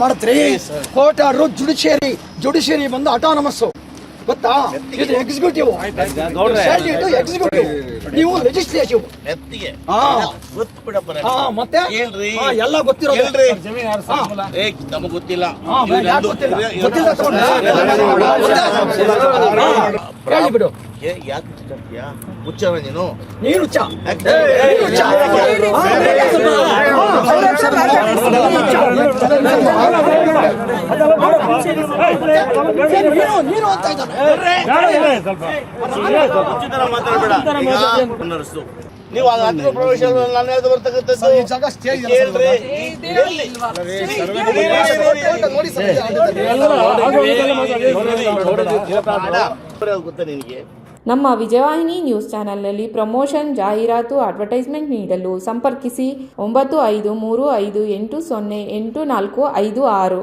ಮಾಡಿದ್ರಿ court order judiciary ಬಂದು autonomous ಗೊತ್ತಾ? ಇದು ಎಕ್ಸಿಕ್ಯೂಟಿವ್ ಎಕ್ಸಿಕ್ಯೂಟಿವ್, ನೀವು ಲೆಜಿಸ್ಲೇಟಿವ್. ಮತ್ತೆ ಎಲ್ಲ ಗೊತ್ತಿರೋ ನಮಗ್ ಗೊತ್ತಿಲ್ಲ. ಹೇಳಿಬಿಡು. ಹುಚ್ಚವ ನೀನು ಹುಚ್ಚ. ನೀನು ಅಂತ ಇದ್ದಾನೆ. ನೀವು ಅಂತಿಮ ಪ್ರವೇಶ ನಾನು ಹೇಳ್ದು ಬರ್ತಕ್ಕಂಥದ್ದು ಗೊತ್ತಾ ನಿನಗೆ? ನಮ್ಮ ವಿಜಯವಾಹಿನಿ ನ್ಯೂಸ್ ಚಾನೆಲ್ನಲ್ಲಿ ಪ್ರಮೋಷನ್, ಜಾಹೀರಾತು, ಅಡ್ವರ್ಟೈಸ್ಮೆಂಟ್ ನೀಡಲು ಸಂಪರ್ಕಿಸಿ 9535808456.